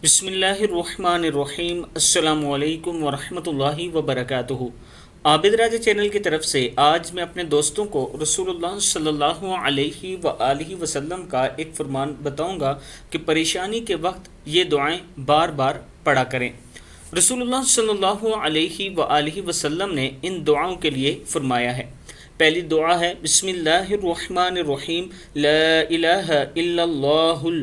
बिस्मिल्लाहिर्रहमानिर्रहीम। अस्सलामु अलैकुम वरहमतुल्लाहि वबरकातुहू। आबिद्राजा चैनल की तरफ से आज मैं अपने दोस्तों को रसूलुल्लाह सल्लल्लाहु अलैहि वआलिहि वसल्लम का एक फरमान बताऊंगा कि परेशानी के वक्त ये दुआएं बार बार पढ़ा करें। रसूलुल्लाह सल्लल्लाहु अलैहि वआलिहि वसल्लम ने इन दुआओं के लिए फरमाया है। पहली दुआ है बिस्मिल्लाहिर्रहमानिर्रहीम, ला इलाहा इल्लल्लाहुल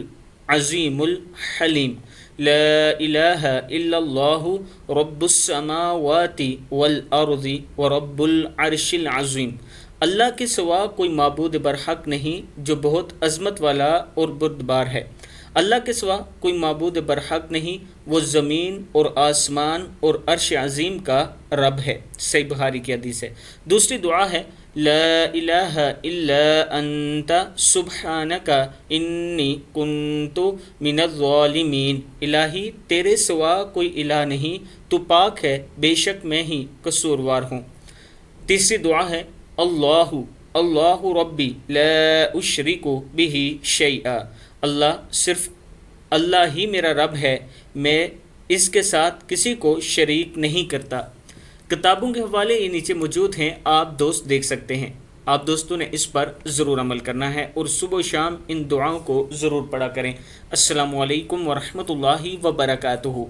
अज़ीमुल हलीम, ला इलाहा इल्लल्लाहु रब्बुस समावाति वल अर्ज़ि व रब्बुल अर्शिल अज़ीम। अल्लाह के सिवा कोई माबूद बरहक नहीं जो बहुत अज़मत वाला और बुर्दबार है। अल्लाह के सिवा कोई माबूद बरहक नहीं, वो ज़मीन और आसमान और अर्श अज़ीम का रब है। सही बुखारी की हदीस है। दूसरी दुआ है ला इलाहा इल्ला अंता सुब्हानका इन्नी कुन्तु मिनज़्ज़ालिमीन। इलाही तेरे सिवा कोई इलाह नहीं, तू पाक है, बेशक मैं ही कसूरवार हूँ। तीसरी दुआ है अल्लाहु अल्लाहु रब्बी ला उशरिकु बिही शैआ। अल्लाह सिर्फ अल्लाह ही मेरा रब है, मैं इसके साथ किसी को शरीक नहीं करता। किताबों के हवाले ये नीचे मौजूद हैं, आप दोस्त देख सकते हैं। आप दोस्तों ने इस पर ज़रूर अमल करना है और सुबह शाम इन दुआओं को ज़रूर पढ़ा करें। अस्सलामु अलैकुम वरहमतुल्लाहि वबरकातुहू।